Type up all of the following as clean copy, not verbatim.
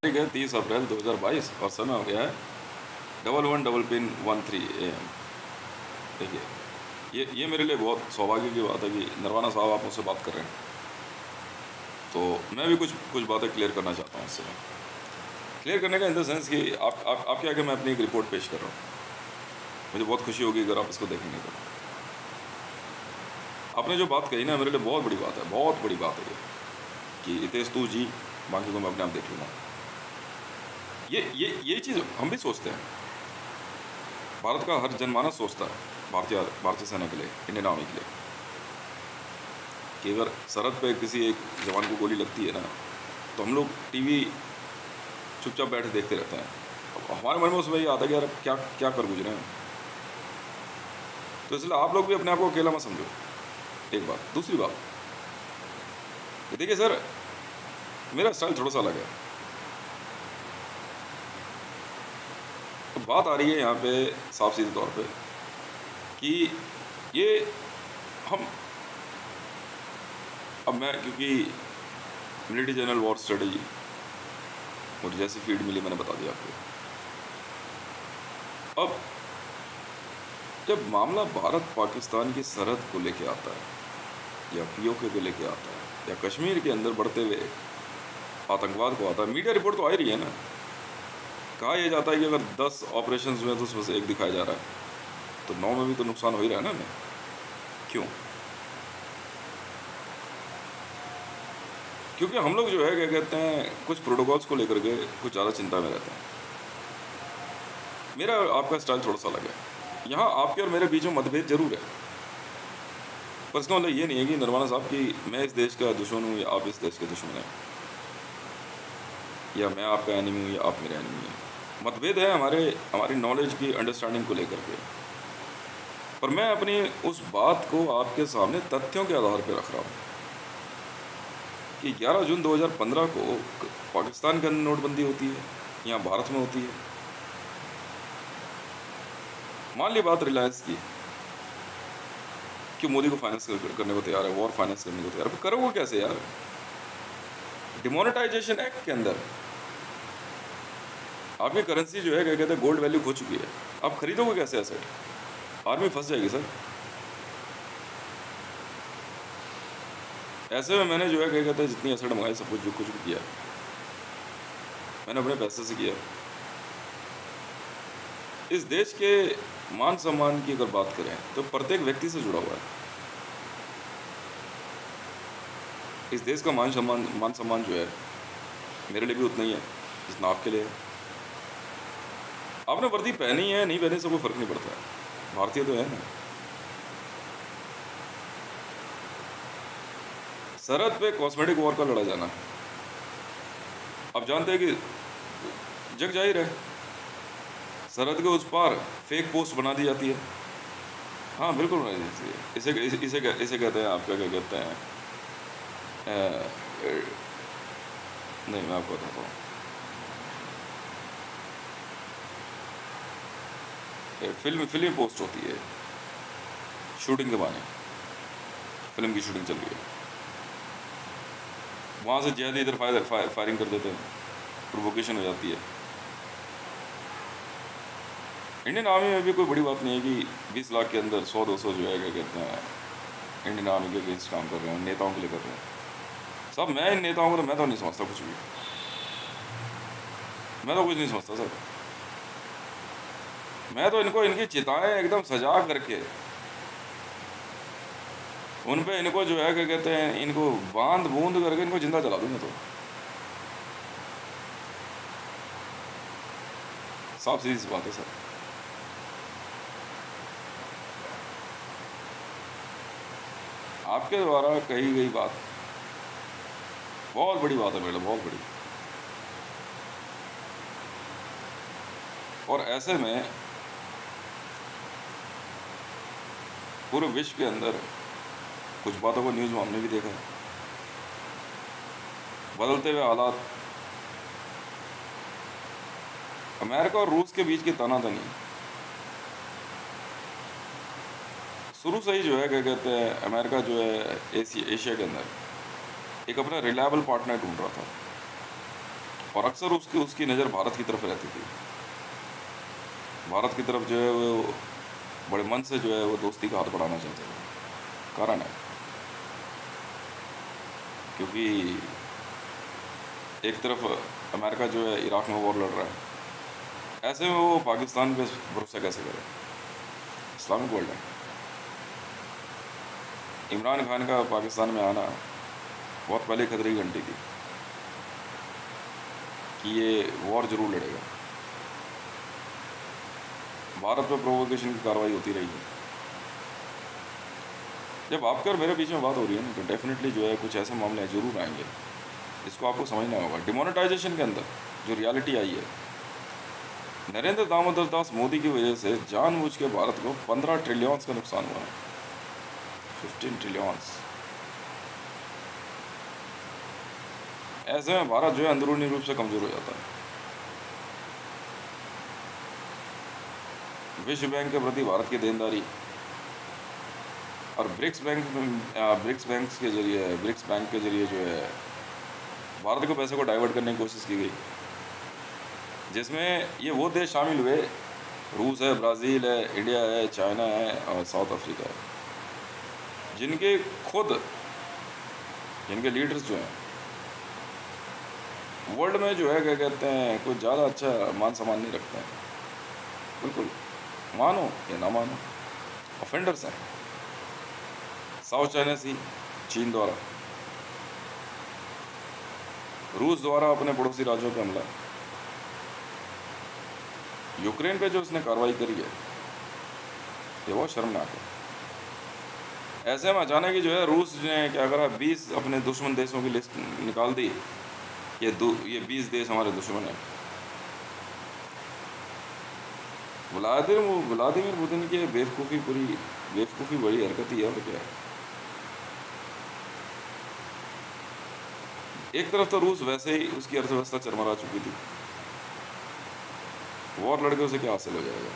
तारीख है 30 अप्रैल 2022 और समय हो गया है 11:13 AM। देखिए, ये मेरे लिए बहुत सौभाग्य की बात है कि नरवाना साहब आप मुझसे बात कर रहे हैं, तो मैं भी कुछ कुछ बातें क्लियर करना चाहता हूँ इस समय। क्लियर करने का इन द सेंस कि आपके आगे मैं अपनी एक रिपोर्ट पेश कर रहा हूँ। मुझे बहुत खुशी होगी अगर आप इसको देखेंगे तो। आपने जो बात कही ना, मेरे लिए बहुत बड़ी बात है, बहुत बड़ी बात है ये कि इतेश तू जी, बाकी को मैं अपने आप देख लूँगा। ये चीज़ हम भी सोचते हैं, भारत का हर जनमानस सोचता है भारतीय सेना के लिए, इंडियन आर्मी के लिए, कि अगर सरहद पे किसी एक जवान को गोली लगती है ना, तो हम लोग टीवी चुपचाप बैठे देखते रहते हैं। अब हमारे मन में उसमें ये आता है कि यार क्या क्या कर गुजरे हैं। तो इसलिए आप लोग भी अपने आप को अकेला मत समझो, एक बात। दूसरी बात, देखिए सर, मेरा स्टाइल थोड़ा सा अलग है। तो बात आ रही है यहाँ पे साफ सीधे तौर पे कि ये हम, अब मैं क्योंकि मिलिट्री जनरल वॉर स्ट्रेटजी मुझे जैसी फील्ड मिली मैंने बता दिया आपको। अब जब मामला भारत पाकिस्तान की सरहद को लेके आता है, या पीओके को लेके आता है, या कश्मीर के अंदर बढ़ते हुए आतंकवाद को आता है, मीडिया रिपोर्ट तो आ ही रही है ना। कहा यह जाता है कि अगर 10 ऑपरेशंस हुए तो उसमें से एक दिखाया जा रहा है, तो 9 में भी तो नुकसान हो ही रहा है ना हमें। क्यों? क्योंकि हम लोग जो है क्या कहते हैं, कुछ प्रोटोकॉल्स को लेकर के कुछ ज़्यादा चिंता में रहते हैं। मेरा आपका स्टाइल थोड़ा सा अलग है। यहाँ आपके और मेरे बीच में मतभेद जरूर है, पर इसका मतलब ये नहीं है कि नरवाना साहब कि मैं इस देश का दुश्मन हूँ या आप इस देश के दुश्मन हैं, या मैं आपका एनिमी हूँ या आप मेरे एनिमी हैं। मतभेद है हमारी नॉलेज की अंडरस्टैंडिंग को लेकर के। पर मैं अपनी उस बात को आपके सामने तथ्यों के आधार पर रख रहा हूँ कि 11 जून 2015 को पाकिस्तान के अंदर नोटबंदी होती है, यहाँ भारत में होती है। मान ली बात रिलायंस की, कि मोदी को फाइनेंस करने को तैयार है, वॉर फाइनेंस करने को तैयार है, करोगे कैसे यार? डिमोनेटाइजेशन एक्ट के अंदर आपकी करेंसी जो है क्या कहते हैं गोल्ड वैल्यू खो चुकी है, आप खरीदोगे कैसे एसेट? आर्मी फंस जाएगी सर। ऐसे में मैंने जो है क्या कहते हैं जितनी एसेट मंगाई, सब कुछ जो कुछ भी किया मैंने अपने पैसे से किया। इस देश के मान सम्मान की अगर बात करें तो प्रत्येक व्यक्ति से जुड़ा हुआ है। इस देश का मान सम्मान जो है मेरे लिए भी उतना ही है जितना आपके लिए है। आपने वर्दी पहनी है नहीं पहने से कोई फर्क नहीं पड़ता है, भारतीय तो है ना। सरहद पे कॉस्मेटिक वॉर का लड़ा जाना, आप जानते हैं कि जग जाहिर है, सरहद के उस पार फेक पोस्ट बना दी जाती है। हाँ बिल्कुल बनाई जाती है। इसे कहते हैं, आपका क्या कहते हैं, नहीं मैं आपको बताता हूँ। फिल्म पोस्ट होती है, शूटिंग के बहाने फिल्म की शूटिंग चल रही है, वहाँ से जैसे इधर फायरिंग कर देते हैं, प्रोवोकेशन हो जाती है। इंडियन आर्मी में भी कोई बड़ी बात नहीं है कि 20 लाख के अंदर 100-200 जो है क्या कहते हैं इंडियन आर्मी के अगेंस्ट काम कर रहे हैं, नेताओं के लिए कर रहे हैं। सब मैं इन नेताओं को तो मैं तो नहीं समझता कुछ भी, मैं तो कुछ नहीं समझता सर। मैं तो इनको इनकी चिताएं एकदम सजा करके उन पे इनको जो है क्या कहते हैं इनको बांध बूंद करके इनको जिंदा जला दूंगा। तो साफ सीधी सी बात है सर। आपके द्वारा कही गई बात बहुत बड़ी बात है मेरे लिए, बहुत बड़ी। और ऐसे में पूरे विश्व के अंदर कुछ बातों को न्यूज़ में हमने भी देखा है, बदलते हुए हालात, अमेरिका और रूस के बीच की तनातनी शुरू से ही जो है क्या कहते हैं अमेरिका जो है एशिया के अंदर एक अपना रिलायबल पार्टनर ढूंढ रहा था। और अक्सर उसकी उसकी नज़र भारत की तरफ रहती थी। भारत की तरफ जो है वो बड़े मन से जो है वो दोस्ती का हाथ बढ़ाना चाहते थे। कारण है क्योंकि एक तरफ अमेरिका जो है इराक़ में वॉर लड़ रहा है, ऐसे में वो पाकिस्तान पे भरोसा कैसे करे? इस्लामिक वर्ल्ड है। इमरान खान का पाकिस्तान में आना बहुत पहले खतरे की घंटी थी कि ये वॉर ज़रूर लड़ेगा। भारत पर प्रोवोकेशन की कार्रवाई होती रही है। जब आपके और मेरे बीच में बात हो रही है ना, तो डेफिनेटली जो है कुछ ऐसे मामले ज़रूर आएंगे, इसको आपको समझना होगा। डिमोनेटाइजेशन के अंदर जो रियलिटी आई है, नरेंद्र दामोदर दास मोदी की वजह से जानबूझ के भारत को 15 ट्रिलियन का नुकसान हुआ है। 15 ट्रिलियन। ऐसे में भारत जो है अंदरूनी रूप से कमज़ोर हो जाता है। विश्व बैंक के प्रति भारत की देनदारी और ब्रिक्स बैंक के जरिए जो है भारत को पैसे को डाइवर्ट करने की कोशिश की गई, जिसमें ये वो देश शामिल हुए, रूस है, ब्राज़ील है, इंडिया है, चाइना है और साउथ अफ्रीका है, जिनके लीडर्स जो हैं वर्ल्ड में जो है क्या कहते हैं कुछ ज़्यादा अच्छा मान सम्मान नहीं रखते हैं। बिल्कुल, मानो या ना मानो, ऑफेंडर्स हैं। साउथ चाइना सी चीन द्वारा, रूस द्वारा अपने पड़ोसी राज्यों पर हमला, यूक्रेन पे जो उसने कार्रवाई करी है ये बहुत शर्मनाक है। ऐसे में अचानक ही जो है रूस ने क्या करा, 20 अपने दुश्मन देशों की लिस्ट निकाल दी। ये 20 देश हमारे दुश्मन हैं। व्लादिमीर पुतिन की बेवकूफ़ी बड़ी हरकत ही है। और क्या है, एक तरफ तो रूस वैसे ही उसकी अर्थव्यवस्था चरमरा चुकी थी, वॉर लड़के उसे क्या हासिल हो जाएगा?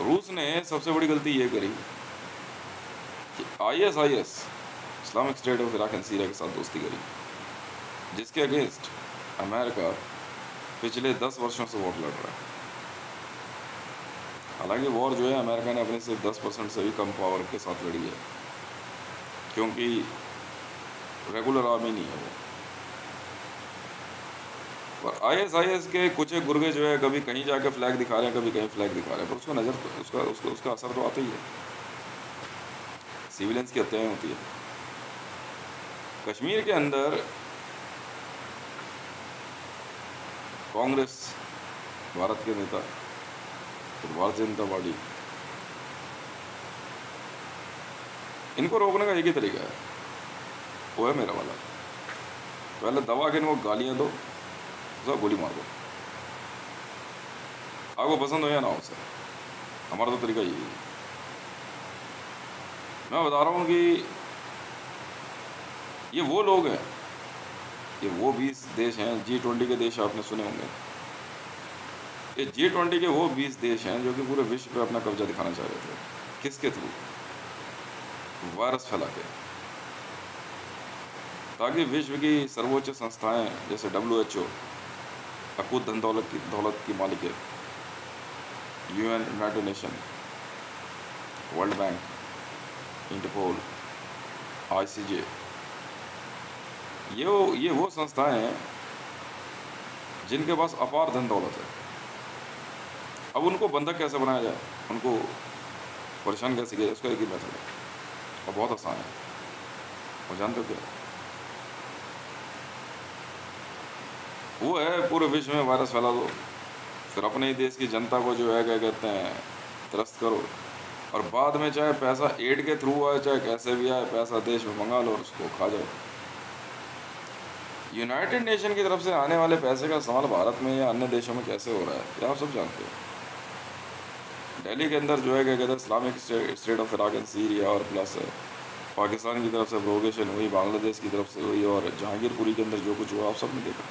रूस ने सबसे बड़ी गलती ये करी कि ISIS Islamic state of Iraq and Syria के साथ दोस्ती करी, जिसके अगेंस्ट अमेरिका पिछले 10 वर्षों से वॉर लड़ रहा है। हालांकि वॉर जो है अमेरिका ने अपने सिर्फ 10% से भी कम पावर के साथ लड़ी है, क्योंकि रेगुलर आर्मी नहीं है वो। और ISIS के कुछ एक गुर्गे जो है कभी कहीं जाके फ्लैग दिखा रहे हैं, कभी कहीं फ्लैग दिखा रहे हैं, पर उसको नज़र उसका असर तो आता ही है। सिविलियंस की हत्याएं होती है। कश्मीर के अंदर कांग्रेस, भारत के नेता और भारतीय जनता पार्टी, इनको रोकने का एक ही तरीका है, वो है मेरा वाला। पहले दबा के इनको गालियाँ दो, उसका गोली मार दो, आपको पसंद हो या ना हो। सर हमारा तो तरीका यही है। मैं बता रहा हूँ कि ये वो लोग हैं, ये वो 20 देश हैं, G20 के देश आपने सुने होंगे। ये G20 के वो 20 देश हैं जो कि पूरे विश्व पे अपना कब्जा दिखाना चाह रहे थे। किसके थ्रू? वायरस फैला के, ताकि विश्व की सर्वोच्च संस्थाएं जैसे WHO, अकूत धन दौलत की मालिक है, UN, United Nation, World Bank, Interpol, ICJ, ये वो संस्थाएं हैं जिनके पास अपार धन दौलत है। अब उनको बंधक कैसे बनाया जाए, उनको परेशान कैसे किया जाए, उसका एक ही मेथड है और बहुत आसान है। और जानते हो क्या? वो है पूरे विश्व में वायरस फैला दो, फिर अपने ही देश की जनता को जो है क्या कहते हैं त्रस्त करो, और बाद में चाहे पैसा एड के थ्रू आए चाहे कैसे भी आए, पैसा देश में मंगा लो और उसको खा जाओ। यूनाइटेड नेशन की तरफ से आने वाले पैसे का इस्तेमाल भारत में या अन्य देशों में कैसे हो रहा है, ये आप सब जानते हो। दिल्ली के अंदर जो है क्या कहते हैं Islamic state of Iraq and Syria, और प्लस पाकिस्तान की तरफ से प्रोवोकेशन हुई, बांग्लादेश की तरफ से हुई, और जहांगीरपुरी के अंदर जो कुछ हुआ आप सब ने देखा।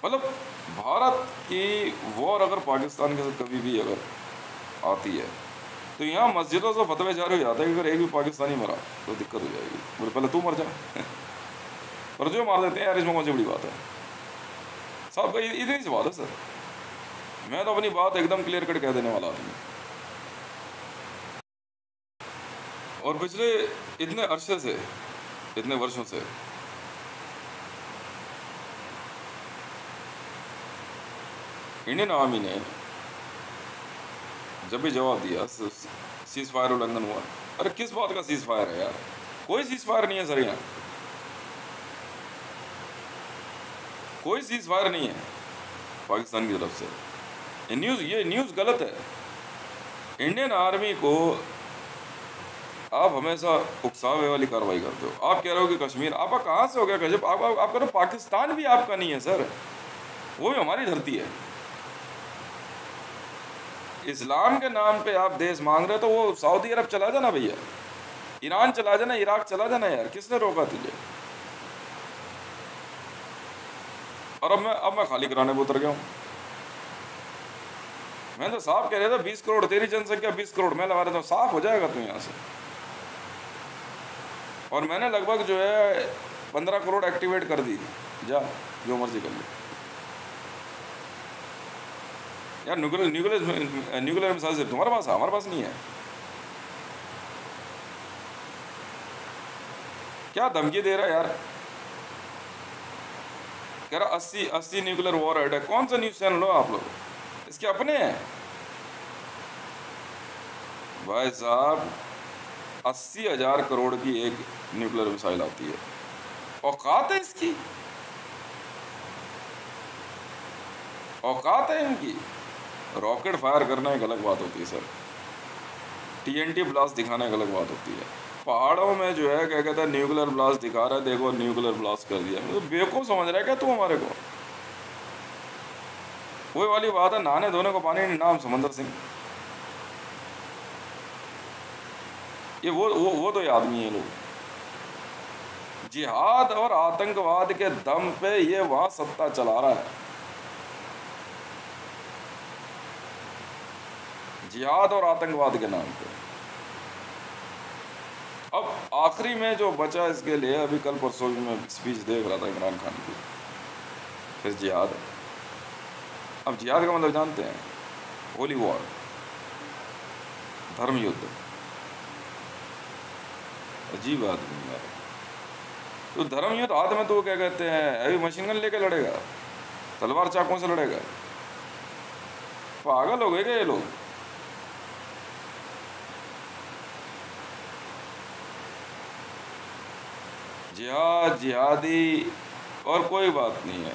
मतलब भारत की वॉर अगर पाकिस्तान के साथ कभी भी अगर आती है तो यहाँ मस्जिदों से फतवे जारी हो जाता है कि अगर एक भी पाकिस्तानी मरा तो दिक्कत हो जाएगी, बोले पहले तू मर जा पर जो मार देते हैं यार, इसमें कौन सी बड़ी बात है साहब? का इतनी सी बात है सर। मैं तो अपनी बात एकदम क्लियर कट कह देने वाला आदमी। और पिछले इतने अरसे से, इतने वर्षों से इंडियन आर्मी ने जब भी जवाब दिया सीज फायर उल्लंघन हुआ। अरे किस बात का सीज फायर है यार? कोई सीज फायर नहीं है सर, यहाँ कोई सीज फायर नहीं है पाकिस्तान की तरफ से। ये न्यूज़ गलत है। इंडियन आर्मी को आप हमेशा उकसावे वाली कार्रवाई करते हो। आप कह रहे हो कि कश्मीर, आपका कहाँ से हो गया गजब? आप कह रहे हो पाकिस्तान भी आपका नहीं है सर, वो भी हमारी धरती है। इस्लाम के नाम पे आप देश मांग रहे हो तो वो सऊदी अरब चला जाना भैया, ईरान चला जाना, इराक चला जाना यार, किसने रोका तुझे? और अब मैं खाली कराने पे उतर गया हूँ। मैं तो साफ कह रहा था 20 करोड़ तेरी जनसंख्या, 20 करोड़ मैं लगा रहा था, साफ हो जाएगा तू यहाँ से। और मैंने लगभग जो है 15 करोड़ एक्टिवेट कर दी, जा जो मर्जी कर ले यार। न्यूक्लियर मिसाइल सिर्फ तुम्हारे पास है, हमारे पास नहीं है। क्या धमकी दे रहा है यार? कह रहा 80 न्यूक्लियर वॉर हेड है। कौन सा न्यूज़ चैनल हो आप लोग? इसके अपने हैं भाई साहब। 80,000 करोड़ की एक न्यूक्लियर मिसाइल आती है, औकात है इसकी, औकात है इनकी। रॉकेट फायर करना एक अलग बात होती है सर, TNT ब्लास्ट दिखाना एक अलग बात होती है। पहाड़ों में जो है क्या कहता है न्यूक्लियर ब्लास्ट दिखा रहा है, देखो न्यूक्लियर ब्लास्ट कर दिया, तो बेवकूफ़ समझ रहा है क्या तू हमारे को? वही वाली बात है, नहाने धोने को पानी नहीं, नाम समंदर सिंह। ये वो तो ये आदमी है। लोग जिहाद और आतंकवाद के दम पे ये वहां सत्ता चला रहा है। जिहाद और आतंकवाद के नाम पे। अब आखिरी में जो बचा इसके लिए, अभी कल परसों भी मैं स्पीच देख रहा था इमरान खान की, फिर जिहाद है। अब जिहाद का मतलब जानते हैं? होली वॉर, धर्म युद्ध। अजीब आदमी यार। तो धर्म युद्ध हाथ में तो क्या कहते हैं, अभी मशीन गन लेके लड़ेगा, तलवार चाकों से लड़ेगा? पागल हो गए क्या ये लोग? जिहाद, जिहादी और कोई बात नहीं है।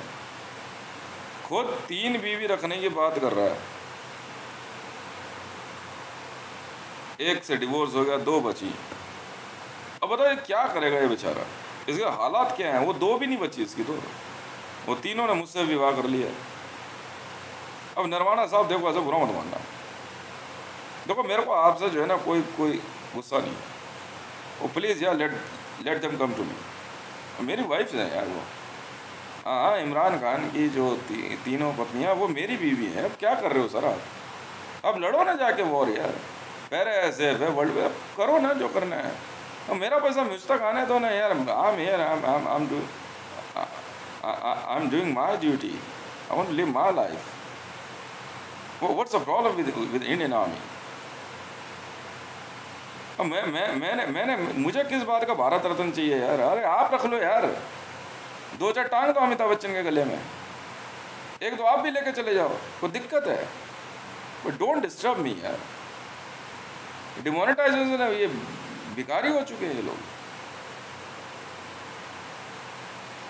खुद 3 बीवी रखने की बात कर रहा है, एक से डिवोर्स हो गया, 2 बची। अब बताओ क्या करेगा ये बेचारा? इसके हालात क्या हैं? वो 2 भी नहीं बची इसकी, तो वो 3 ने मुझसे विवाह कर लिया। अब नरवाना साहब देखो, ऐसा बुरा मत मानना। देखो मेरे को आपसे जो है ना कोई गुस्सा नहीं है। वो प्लीज़ यार let them come to me. मेरी वाइफ है यार वो। हाँ, इमरान खान की जो तीनों पत्नियाँ वो मेरी बीवी हैं। अब क्या कर रहे हो सर आप? अब लड़ो ना जाके वॉर यार, पैरे ऐसे है वर्ल्ड में, करो ना जो करना है। अब मेरा पैसा मुझ तक आने दो ना यार। I am doing my duty, I want to live my life. What's the problem with Indian Army? अब मैंने मुझे किस बात का भारत रत्न चाहिए यार? अरे आप रख लो यार, 2-4 टांग दो अमिताभ बच्चन के गले में, एक तो आप भी लेके चले जाओ, कोई दिक्कत है? बट डोंट डिस्टर्ब मी यार। डिमोनेटाइजेशन है, ये भिखारी हो चुके हैं ये लोग।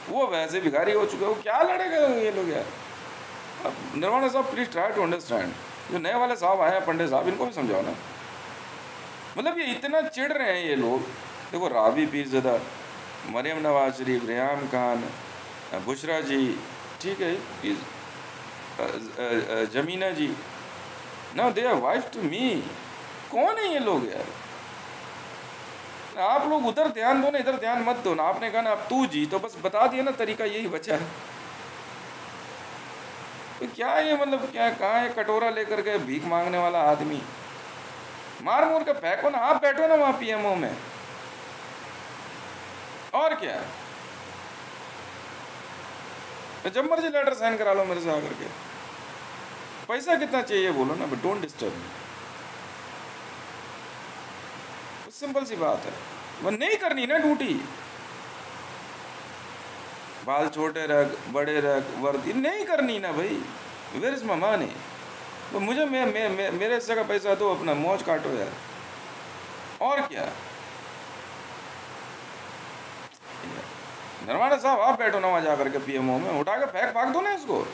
वो वैसे भिखारी हो चुके हैं, वो क्या लड़ेगा ये लोग यार? अब निर्वाणा साहब प्लीज ट्राई टू अंडरस्टैंड। जो नए वाले साहब आए हैं पंडित साहब, इनको भी समझाओ ना। मतलब ये इतना चिढ़ रहे हैं ये लोग। देखो रावी पीरज़दा, मरियम नवाज शरीफ, रेहान खान, बुशरा जी, ठीक है, जमीना जी, ना they are wife to me. कौन है ये लोग यार? आप लोग उधर ध्यान दो ना, इधर ध्यान मत दो ना। आपने कहा ना अब तू जी, तो बस बता दिया ना, तरीका यही बचा है। तो क्या ये मतलब क्या, कहाँ है कटोरा लेकर के भीख मांगने वाला आदमी? मार मूर के फेंको ना, आप बैठो ना वहाँ पीएमओ में, और क्या। जब मर्जी लेटर साइन करा लो मेरे से आकर के। पैसा कितना चाहिए बोलो ना, but don't disturb me. Simple सी बात है, वो नहीं करनी ना ड्यूटी। बाल छोटे रख, बड़े रख, वर्दी नहीं करनी ना भाई। Where is my money? तो मुझे मेरे हिस्से का पैसा दो, अपना मौज काटो यार, और क्या। नरवाना साहब आप बैठो ना वहाँ जा करके पीएमओ में, उठा के फेंक दो ना इसको।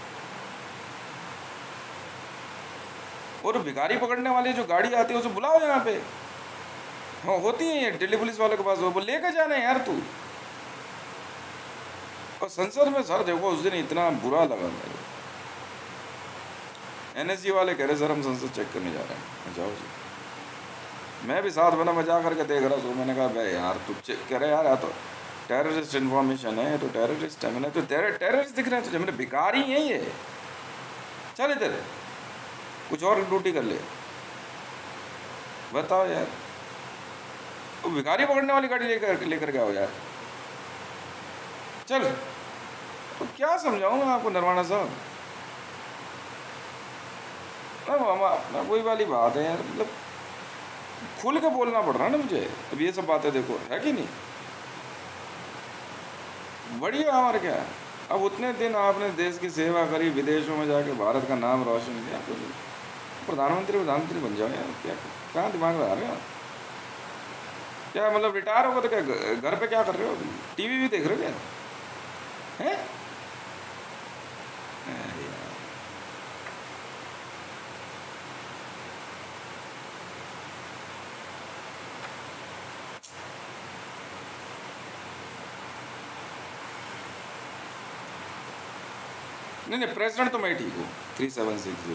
और भिखारी पकड़ने वाली जो गाड़ी आती है उसे बुलाओ यहाँ पे। हाँ होती है ये दिल्ली पुलिस वाले के पास, वो लेकर जाना है यार तू। और संसद में सर देखो उस दिन इतना बुरा लगा मेरे, एनएसजी वाले कह रहे सर हम संसद चेक करने जा रहे हैं। जाओ जी, मैं भी साथ बना, मैं जा करके देख रहा था। मैंने कहा भाई यार तू चेक करे यार, या तो टेररिस्ट इन्फॉर्मेशन है, तो टेररिस्ट है। मैंने तो टेररिस्ट दिख रहे हैं तुझे, मैंने भिखारी है ये, चल इधर कुछ और ड्यूटी कर ले। बताओ यार, वो भिखारी पकड़ने वाली गाड़ी लेकर गया हो यार, चल। तो क्या समझाऊं मैं आपको नरवाना साहब। अपना वही वाली बात है यार, मतलब खुल के बोलना पड़ रहा है ना मुझे अब ये सब बातें, देखो है कि नहीं बढ़िया। और क्या, अब उतने दिन आपने देश की सेवा करी, विदेशों में जाके भारत का नाम रोशन किया, तो प्रधानमंत्री बन जाओ यार। क्या कहाँ दिमाग लगा रहे हो क्या? मतलब रिटायर होगा तो क्या घर पे क्या कर रहे हो, टीवी भी देख रहे हो क्या हैं? नहीं, प्रेसिडेंट तो मैं ठीक हूँ, 3760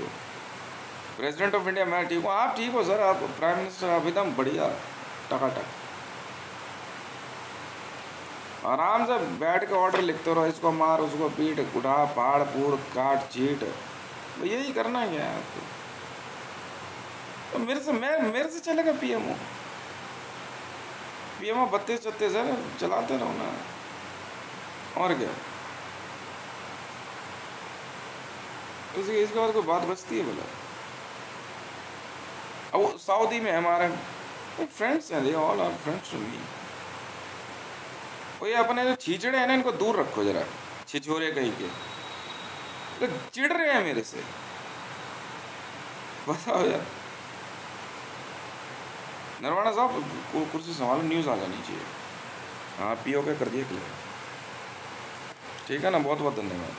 प्रेसिडेंट ऑफ इंडिया मैं ठीक हूँ। आप ठीक हो सर, आप प्राइम मिनिस्टर, आप एकदम बढ़िया टकाटक आराम से बैठ के ऑर्डर लिखते रहो, इसको मार, उसको पीट, उठा, फाड़ फूड़, काट चीट, यही करना है क्या आपको? तो मेरे से चलेगा पीएमओ 32-36 है, चलाते रहो ना, और क्या। इसके बाद कोई बात बचती है बोला? अब वो सऊदी में हमारे फ्रेंड्स हैं, they all are friends to me. वो ये अपने जो छीचड़े हैं ना, इनको दूर रखो जरा, छिछोरे कहीं के, तो चिढ़ रहे हैं मेरे से। बताओ यार नरवाना साहब, कुर्सी संभालो, न्यूज़ आ जानी चाहिए। हाँ पीओ के कर दिए क्लियर, ठीक है ना, बहुत बहुत धन्यवाद।